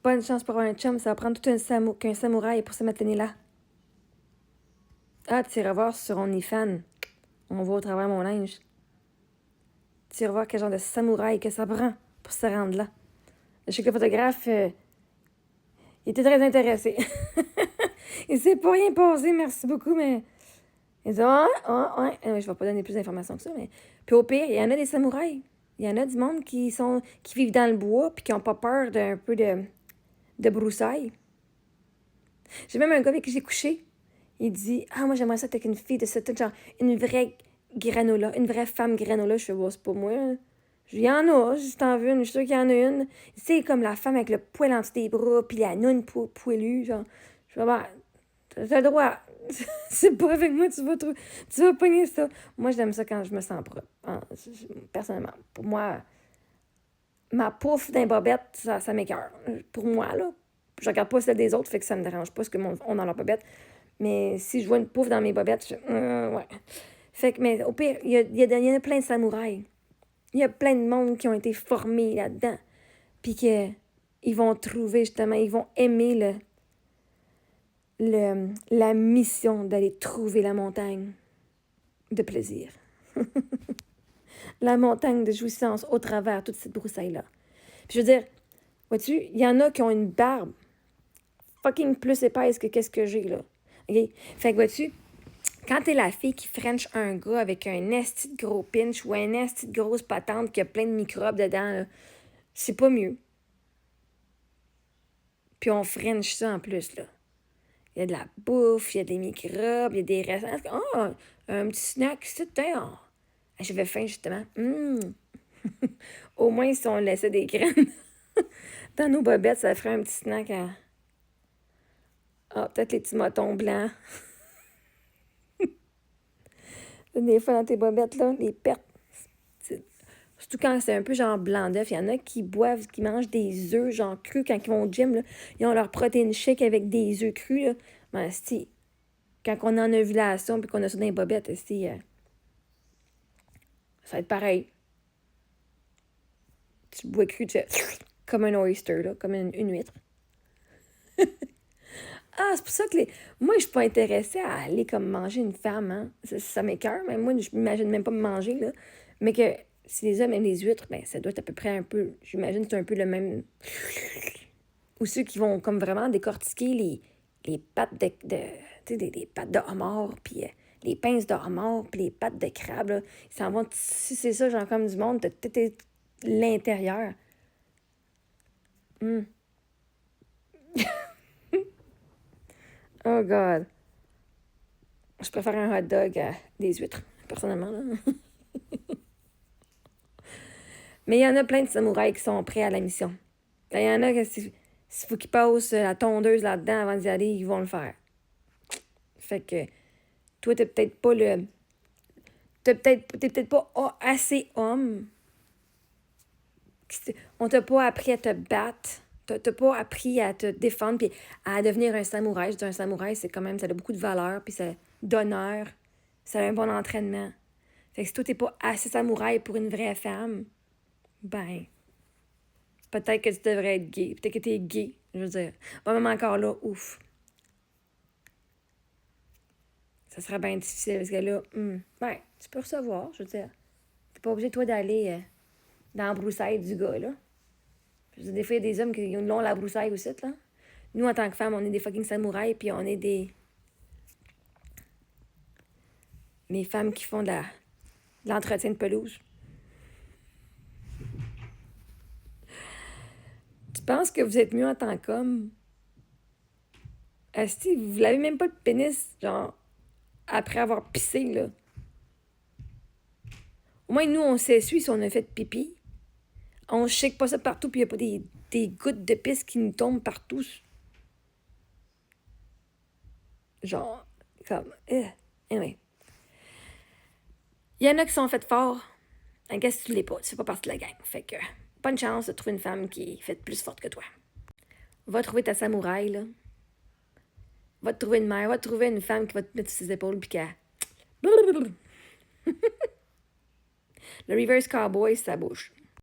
Bonne chance pour avoir un chum, ça va prendre tout qu'un samouraï pour se maintenir là. Ah, tu iras voir sur OnlyFans. On voit au travers mon linge. Tu iras voir quel genre de samouraï que ça prend pour se rendre là. Je sais que le photographe, il était très intéressé. Il s'est pas rien passé, merci beaucoup, mais... Il dit, je vais pas donner plus d'informations que ça, mais... Puis au pire, il y en a des samouraïs. Il y en a du monde qui vivent dans le bois puis qui ont pas peur d'un peu de broussailles. J'ai même un gars avec qui j'ai couché. Il dit, moi, j'aimerais ça être avec une fille de ce type, genre une vraie granola, une vraie femme granola. Je fais, c'est pas moi. Il y en a, si t'en veux une, je suis sûre qu'il y en a une. C'est comme la femme avec le poil en dessous des bras, puis la noune poilue, genre. Je fais, t'as le droit. C'est pas avec moi, tu vas pogner ça. Moi, j'aime ça quand je me sens propre. Personnellement, pour moi, ma pouffe d'un bobette, ça m'écoeure. Pour moi, là, je regarde pas celle des autres, fait que ça me dérange pas ce que on a leur bobette. Mais si je vois une pouffe dans mes bobettes, je fais, ouais. Fait que, mais au pire, il y en a plein de samouraïs. Il y a plein de monde qui ont été formés là-dedans. Puis qu'ils vont trouver, justement, ils vont aimer la mission d'aller trouver la montagne de plaisir. La montagne de jouissance au travers toute cette broussaille-là. Puis je veux dire, vois-tu, il y en a qui ont une barbe fucking plus épaisse que qu'est-ce que j'ai, là. OK? Fait que vois-tu, quand t'es la fille qui french un gars avec un esti de gros pinch ou un esti de grosse patente qui a plein de microbes dedans, là, c'est pas mieux. Puis on french ça en plus, là. Il y a de la bouffe, il y a des microbes, il y a des restants. Un petit snack, c'est tout. J'avais faim, justement. Au moins, si on laissait des graines dans nos bobettes, ça ferait un petit snack à... peut-être les petits motons blancs. Des fois, dans tes bobettes, là, les pertes. Surtout quand c'est un peu genre blanc d'œuf. Il y en a qui boivent, qui mangent des œufs genre crus quand ils vont au gym. Là, ils ont leur protéine shake avec des œufs crus. Là. Ben, quand on est en ovulation et qu'on a ça dans les bobettes, ça va être pareil. Tu bois cru, tu fais comme un oyster, là, comme une huître. C'est pour ça que moi, je suis pas intéressée à aller comme manger une femme. Hein. Ça m'écoeure, mais moi, je m'imagine même pas me manger. Là. Mais que si les hommes aiment les huîtres, ben, ça doit être à peu près un peu... J'imagine que c'est un peu le même... Ou ceux qui vont comme vraiment décortiquer les pattes tu sais, des pattes de homard, puis les pinces de homard, puis les pattes de crabe, là. Ils s'en vont... Si c'est ça, genre comme du monde, t'as l'intérieur. Oh, God. Je préfère un hot dog à des huîtres, personnellement. Là. Mais il y en a plein de samouraïs qui sont prêts à la mission. Il y en a que s'il faut qu'ils passent la tondeuse là-dedans avant d'y aller, ils vont le faire. Fait que toi, t'es peut-être pas t'es peut-être pas assez homme. On t'a pas appris à te battre. T'as pas appris à te défendre puis à devenir un samouraï. Je dis un samouraï, c'est quand même, ça a beaucoup de valeur puis ça d'honneur. Ça a un bon entraînement. Fait que si toi, t'es pas assez samouraï pour une vraie femme, ben, peut-être que tu devrais être gay. Peut-être que t'es gay, je veux dire. Bon, même encore là, ouf. Ça serait bien difficile parce que là, ben, tu peux recevoir, je veux dire. T'es pas obligé, toi, d'aller dans la broussaille du gars, là. Je veux dire, des fois, il y a des hommes qui ont la broussaille aussi, là. Nous, en tant que femmes, on est des fucking samouraïs, puis on est des femmes qui font de l'entretien de pelouse. Tu penses que vous êtes mieux en tant qu'homme? Asti, vous l'avez même pas de pénis, genre, après avoir pissé, là. Au moins, nous, on s'essuie si on a fait pipi. On shake pas ça partout, puis il n'y a pas des gouttes de pisse qui nous tombent partout. Genre, comme... Anyway. Il y en a qui sont faites fort. I guess tu l'es pas. Tu fais pas partie de la gang. Fait que, bonne chance de trouver une femme qui est faite plus forte que toi. Va trouver ta samouraï, là. Va te trouver une mère. Va te trouver une femme qui va te mettre sur ses épaules, puis qu'elle... Le reverse cowboy, c'est sa bouche.